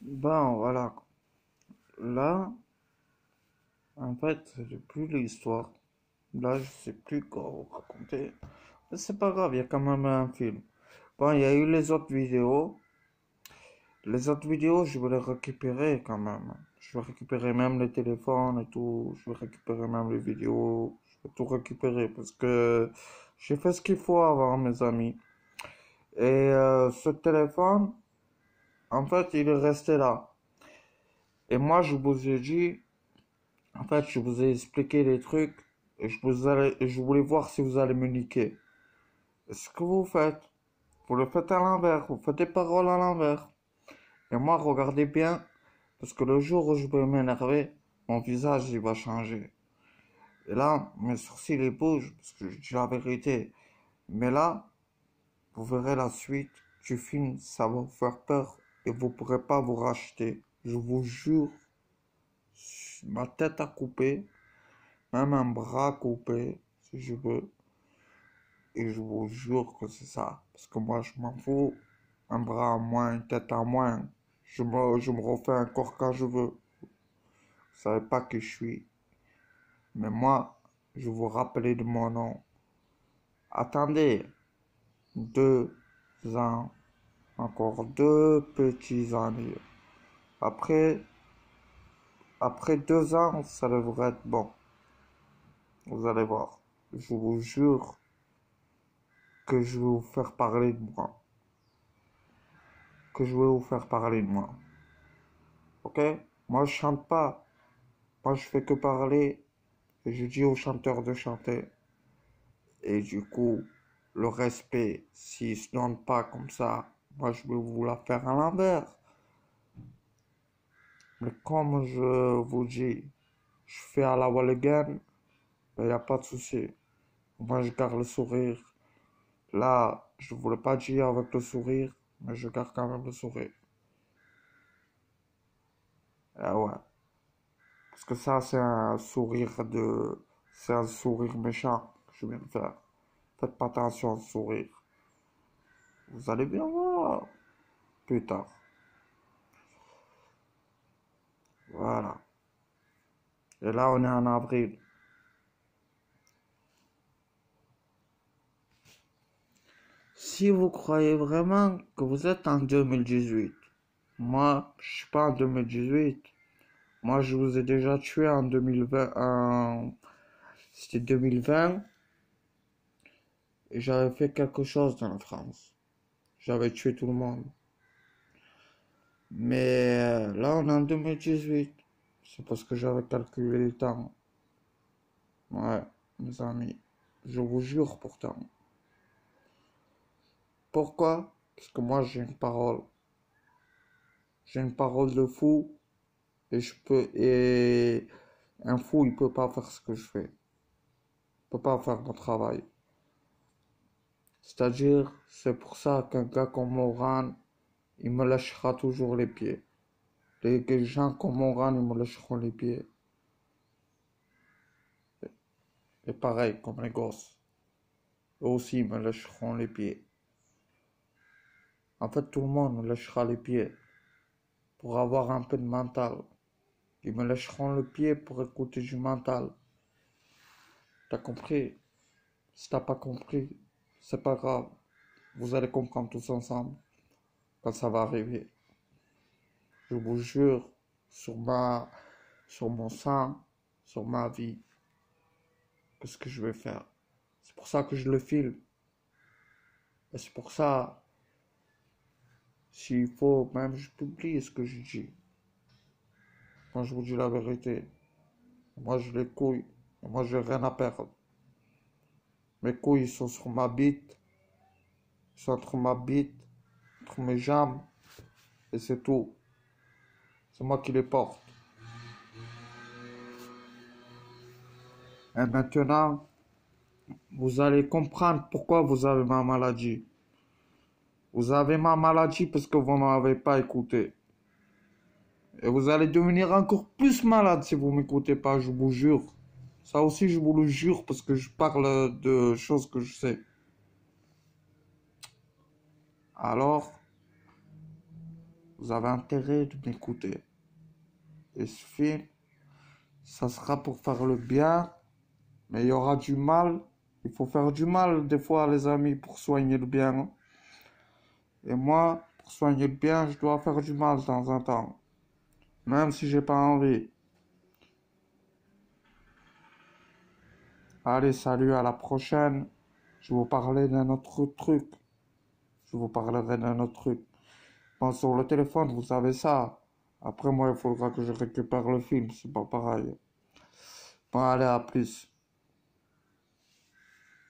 Ben voilà, là, en fait, j'ai plus l'histoire. Là, je sais plus quoi vous raconter. Mais c'est pas grave, il y a quand même un film. Bon, il y a eu les autres vidéos. Les autres vidéos, je vais les récupérer quand même. Je vais récupérer même les téléphones et tout. Je vais récupérer même les vidéos. Je vais tout récupérer parce que j'ai fait ce qu'il faut avant, mes amis. Et ce téléphone, en fait, il est resté là. Et moi, je vous ai dit, en fait, je vous ai expliqué les trucs et je voulais voir si vous allez me niquer. Et ce que vous faites, vous le faites à l'envers, vous faites des paroles à l'envers. Et moi, regardez bien, parce que le jour où je vais m'énerver, mon visage, il va changer. Et là, mes sourcils, ils bougent, parce que je dis la vérité. Mais là, vous verrez la suite du film, ça va vous faire peur et vous pourrez pas vous racheter. Je vous jure, ma tête à couper, même un bras coupé, si je veux. Et je vous jure que c'est ça. Parce que moi, je m'en fous. Un bras en moins, une tête en moins. Je me refais un corps quand je veux. Vous savez pas qui je suis. Mais moi, je vous rappelais de mon nom. Attendez. 2 ans. Encore 2 petits années. Après, après 2 ans, ça devrait être bon. Vous allez voir. Je vous jure que je vais vous faire parler de moi. Que je vais vous faire parler de moi. Ok? Moi, je chante pas. Moi, je fais que parler et je dis aux chanteurs de chanter. Et du coup, le respect, s'ils se donnent pas comme ça, moi, je vais vous la faire à l'envers. Mais comme je vous dis, je fais à la Walligan, il n'y a pas de souci. Moi, je garde le sourire. Là, je voulais pas dire avec le sourire, mais je garde quand même le sourire. Ah ouais. Parce que ça, c'est un sourire méchant que je viens de faire. Faites pas attention au sourire. Vous allez bien voir plus tard. Voilà. Et là, on est en avril. Si vous croyez vraiment que vous êtes en 2018, moi, je suis pas en 2018. Moi, je vous ai déjà tué en 2020. C'était 2020 et j'avais fait quelque chose dans la France. J'avais tué tout le monde. Mais là, on est en 2018. C'est parce que j'avais calculé le temps. Ouais, mes amis. Je vous jure pourtant. Pourquoi? Parce que moi, j'ai une parole. J'ai une parole de fou et je peux. Et un fou, il peut pas faire ce que je fais. Il peut pas faire mon travail. C'est-à-dire, c'est pour ça qu'un gars comme Moran, il me lâchera toujours les pieds. Les gens comme Moran, ils me lâcheront les pieds. Et pareil, comme les gosses. Eux aussi, ils me lâcheront les pieds. En fait, tout le monde me lâchera les pieds pour avoir un peu de mental. Ils me lâcheront le pied pour écouter du mental. T'as compris? Si t'as pas compris, c'est pas grave. Vous allez comprendre tous ensemble quand ça va arriver. Je vous jure sur sur mon sang, sur ma vie, qu'est-ce que je vais faire. C'est pour ça que je le filme. Et c'est pour ça, s'il faut, même je publie ce que je dis. Quand je vous dis la vérité, moi je les couilles. Et moi j'ai rien à perdre. Mes couilles sont sur ma bite, ils sont entre ma bite, entre mes jambes, et c'est tout. C'est moi qui les porte. Et maintenant, vous allez comprendre pourquoi vous avez ma maladie. Vous avez ma maladie parce que vous ne m'avez pas écouté. Et vous allez devenir encore plus malade si vous ne m'écoutez pas, je vous jure. Ça aussi, je vous le jure parce que je parle de choses que je sais. Alors, vous avez intérêt de m'écouter. Et ce film, ça sera pour faire le bien, mais il y aura du mal. Il faut faire du mal des fois, les amis, pour soigner le bien. Et moi, pour soigner le bien, je dois faire du mal de temps en temps, même si j'ai pas envie. Allez, salut, à la prochaine. Je vous parlerai d'un autre truc. Je vous parlerai d'un autre truc. Bon, sur le téléphone, vous savez ça. Après, moi, il faudra que je récupère le film. C'est pas pareil. Bon, allez, à plus.